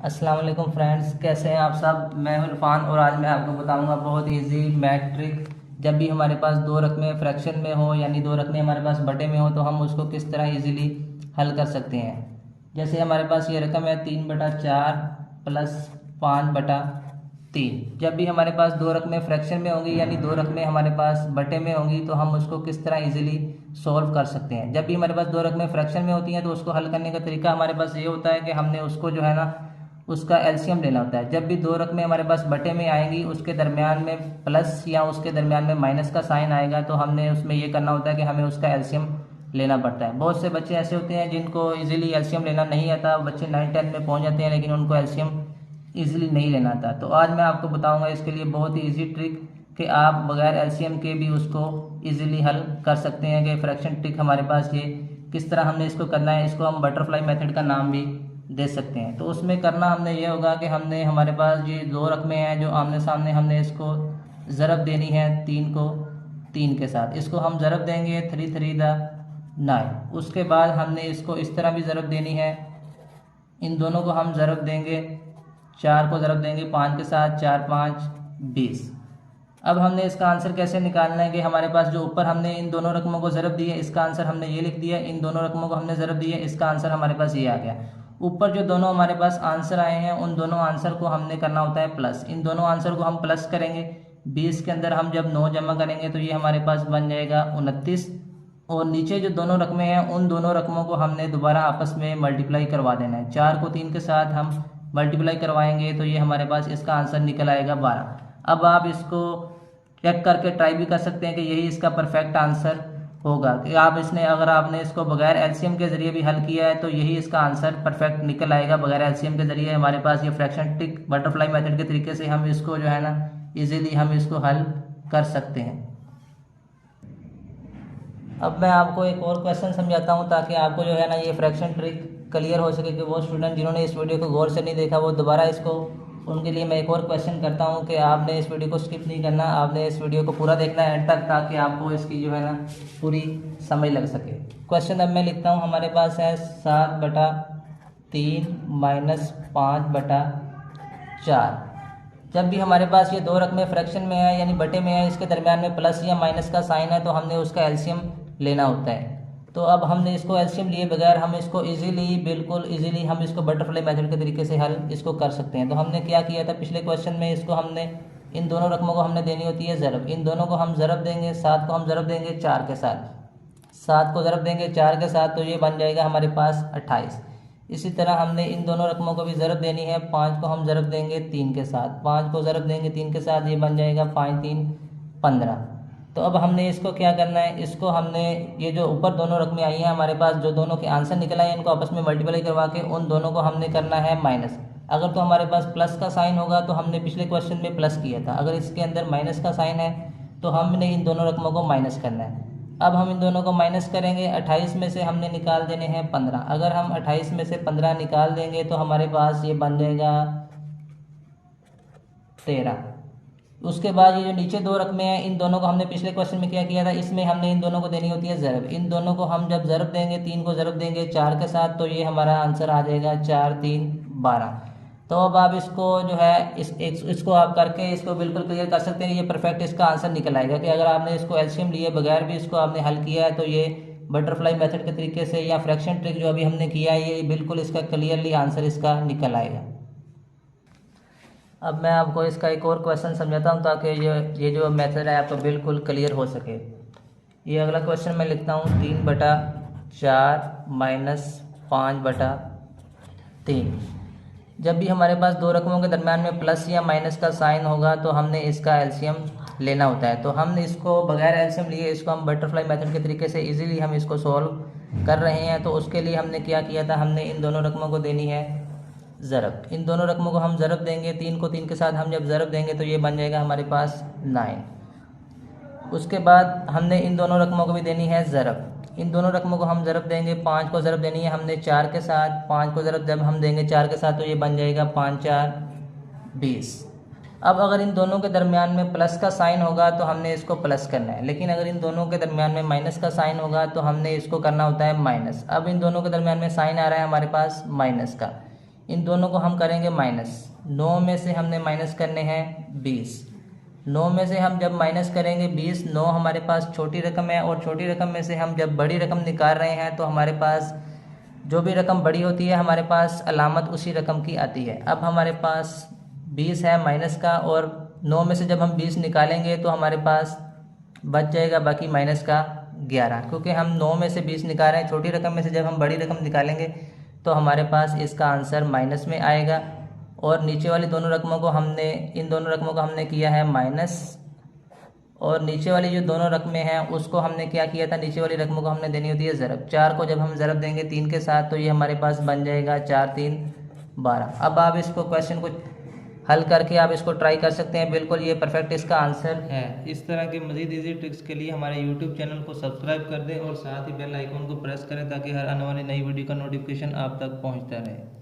अस्सलाम वालेकुम फ्रेंड्स, कैसे हैं आप सब। मैं हूं इरफान और आज मैं आपको बताऊंगा बहुत इजी मैथ ट्रिक। जब भी हमारे पास दो रकमें फ्रैक्शन में हो यानी दो रकमें हमारे पास बटे में हो तो हम उसको किस तरह इजीली हल कर सकते हैं। जैसे हमारे पास ये रकम है 3/4 प्लस 5/3। जब भी हमारे पास दो रकमें फ्रैक्शन में होंगी यानी दो रकमें हमारे पास बटे में होंगी तो हम उसको किस तरह इजीली सॉल्व कर सकते हैं। जब भी हमारे पास दो रकमें फ्रैक्शन में होती हैं तो उसको हल करने का तरीका हमारे पास ये होता है कि हमने उसको जो है ना उसका एलसीएम लेना होता है। जब भी दो रकमें हमारे पास बटे में आएंगी उसके दरमियान में प्लस या उसके दरमियान में माइनस का साइन आएगा तो हमने उसमें ये करना होता है कि हमें उसका एलसीएम लेना पड़ता है। बहुत से बच्चे ऐसे होते हैं जिनको इजीली एलसीएम लेना नहीं आता, बच्चे 9-10 में पहुंच जाते हैं लेकिन उनको एलसीएम इजीली नहीं लेना आता। तो आज मैं आपको बताऊंगा इसके लिए बहुत ही इजी ट्रिक कि आप बगैर एलसीएम के भी उसको इजीली हल कर सकते हैं। कि फ्रैक्शन ट्रिक हमारे पास ये किस तरह हमने इसको करना है, इसको हम बटरफ्लाई मेथड का नाम भी दे सकते हैं। तो उसमें करना हमने ये होगा कि हमने हमारे पास ये दो रकमें हैं जो आमने सामने, हमने इसको ज़रब देनी है 3 को 3 के साथ। इसको हम ज़रब देंगे 3 3 9। उसके बाद हमने इसको इस तरह भी ज़रब देनी है, इन दोनों को हम ज़रब देंगे 4 को ज़रब देंगे 5 के साथ, 4 5 20। अब हमने इसका आंसर कैसे निकालना है कि हमारे पास जो ऊपर हमने इन दोनों रकमों को ज़रब दिया इसका आंसर हमने ये लिख दिया, इन दोनों रकमों को हमने ज़रब दिया इसका आंसर हमारे पास ये आ गया। ऊपर जो दोनों हमारे पास आंसर आए हैं उन दोनों आंसर को हमने करना होता है प्लस। इन दोनों आंसर को हम प्लस करेंगे, 20 के अंदर हम जब 9 जमा करेंगे तो ये हमारे पास बन जाएगा 29। और नीचे जो दोनों रकमें हैं उन दोनों रकमों को हमने दोबारा आपस में मल्टीप्लाई करवा देना है। 4 को 3 के साथ हम मल्टीप्लाई करवाएंगे तो ये हमारे पास इसका आंसर निकल आएगा 12। अब आप इसको चेक करके ट्राई भी कर सकते हैं कि यही इसका परफेक्ट आंसर होगा। कि आप इसने अगर आपने इसको बगैर एलसीएम के ज़रिए भी हल किया है तो यही इसका आंसर परफेक्ट निकल आएगा। बगैर एलसीएम के ज़रिए हमारे पास ये फ्रैक्शन ट्रिक बटरफ्लाई मेथड के तरीके से हम इसको जो है ना इजीली हम इसको हल कर सकते हैं। अब मैं आपको एक और क्वेश्चन समझाता हूँ ताकि आपको जो है ना ये फ्रैक्शन ट्रिक क्लियर हो सके कि वो स्टूडेंट जिन्होंने इस वीडियो को गौर से नहीं देखा वो दोबारा इसको, उनके लिए मैं एक और क्वेश्चन करता हूँ कि आपने इस वीडियो को स्किप नहीं करना, आपने इस वीडियो को पूरा देखना है एंड तक ताकि आपको इसकी जो है ना पूरी समझ लग सके। क्वेश्चन अब मैं लिखता हूँ, हमारे पास है 7/3 माइनस 5/4। जब भी हमारे पास ये दो रकमें फ्रैक्शन में है यानी बटे में है, इसके दरमियान में प्लस या माइनस का साइन है तो हमने उसका एलसीएम लेना होता है। तो अब हमने इसको एलसीएम लिए बगैर हम इसको इजीली, बिल्कुल इजीली हम इसको बटरफ्लाई मेथड के तरीके से हल इसको कर सकते हैं। तो हमने क्या किया था पिछले क्वेश्चन में, इसको हमने इन दोनों रकमों को हमने देनी होती है ज़रब। इन दोनों को हम ज़रब देंगे, 7 को हम ज़रब देंगे 4 के साथ, 7 को ज़रब देंगे 4 के साथ तो ये बन जाएगा हमारे पास 28। इसी तरह हमने इन दोनों रकमों को भी ज़रब देनी है, 5 को हम ज़रब देंगे 3 के साथ, 5 को ज़रब देंगे 3 के साथ, ये बन जाएगा 5 3 15। तो अब हमने इसको क्या करना है, इसको हमने ये जो ऊपर दोनों रकमें आई हैं हमारे पास, जो दोनों के आंसर निकल आए हैं इनको आपस में मल्टीप्लाई करवा के उन दोनों को हमने करना है माइनस। अगर तो हमारे पास प्लस का साइन होगा तो हमने पिछले क्वेश्चन में प्लस किया था, अगर इसके अंदर माइनस का साइन है तो हमने इन दोनों रकमों को माइनस करना है। अब हम इन दोनों को माइनस करेंगे, 28 में से हमने निकाल देने हैं 15। अगर हम 28 में से 15 निकाल देंगे तो हमारे पास ये बन जाएगा 13। उसके बाद ये जो नीचे दो रकमें हैं इन दोनों को हमने पिछले क्वेश्चन में क्या किया था, इसमें हमने इन दोनों को देनी होती है ज़रब। इन दोनों को हम जब ज़रब देंगे, 3 को ज़रब देंगे 4 के साथ तो ये हमारा आंसर आ जाएगा 4 3 12। तो अब आप इसको जो है इसको आप करके इसको बिल्कुल क्लियर कर सकते हैं। ये परफेक्ट इसका आंसर निकल आएगा कि अगर आपने इसको एलसीएम लिए बगैर भी इसको आपने हल किया है तो ये बटरफ्लाई मेथड के तरीके से या फ्रैक्शन ट्रिक जो अभी हमने किया है ये बिल्कुल इसका क्लियरली आंसर इसका निकल आएगा। अब मैं आपको इसका एक और क्वेश्चन समझाता हूँ ताकि ये जो मेथड है आपको बिल्कुल क्लियर हो सके। ये अगला क्वेश्चन मैं लिखता हूँ 3/4 माइनस 5/3। जब भी हमारे पास दो रकमों के दरमियान में प्लस या माइनस का साइन होगा तो हमने इसका एलसीएम लेना होता है। तो हमने इसको बगैर एलसीएम लिए इसको हम बटरफ्लाई मेथड के तरीके से इजीली हम इसको सॉल्व कर रहे हैं। तो उसके लिए हमने क्या किया था, हमने इन दोनों रकमों को देनी है ज़रब। इन दोनों रकमों को हम ज़रब देंगे, 3 को 3 के साथ हम जब ज़रब देंगे तो ये बन जाएगा हमारे पास 9। उसके बाद हमने इन दोनों रकमों को भी देनी है ज़रब। इन दोनों रकमों को हम ज़रब देंगे, 5 को ज़रब देनी है हमने 4 के साथ, 5 को ज़रब जब हम देंगे 4 के साथ तो ये बन जाएगा 5 4 20। अब अगर इन दोनों के दरमियान में प्लस का साइन होगा तो हमने इसको प्लस करना है, लेकिन अगर इन दोनों के दरमियान में माइनस का साइन होगा तो हमने इसको करना होता है माइनस। अब इन दोनों के दरमियान में साइन आ रहा है हमारे पास माइनस का, इन दोनों को हम करेंगे माइनस। 9 में से हमने माइनस करने हैं 20। 9 में से हम जब माइनस करेंगे 20, 9 हमारे पास छोटी रकम है, और छोटी रकम में से हम जब बड़ी रकम निकाल रहे हैं तो हमारे पास जो भी रकम बड़ी होती है हमारे पास अलामत उसी रकम की आती है। अब हमारे पास 20 है माइनस का, और 9 में से जब हम 20 निकालेंगे तो हमारे पास बच जाएगा बाकी माइनस का 11, क्योंकि हम 9 में से 20 निकाल रहे हैं। छोटी रकम में से जब हम बड़ी रकम निकालेंगे तो हमारे पास इसका आंसर माइनस में आएगा। और नीचे वाली दोनों रकमों को हमने, इन दोनों रकमों को हमने किया है माइनस, और नीचे वाली जो दोनों रकमें हैं उसको हमने क्या किया था, नीचे वाली रकमों को हमने देनी होती है ज़रब। 4 को जब हम ज़रब देंगे 3 के साथ तो ये हमारे पास बन जाएगा 4 3 12। अब आप इसको क्वेश्चन को हल करके आप इसको ट्राई कर सकते हैं, बिल्कुल ये परफेक्ट इसका आंसर है। इस तरह के मज़ीद ईजी ट्रिक्स के लिए हमारे यूट्यूब चैनल को सब्सक्राइब कर दें और साथ ही बेल आइकन को प्रेस करें ताकि हर आने वाली नई वीडियो का नोटिफिकेशन आप तक पहुंचता रहे।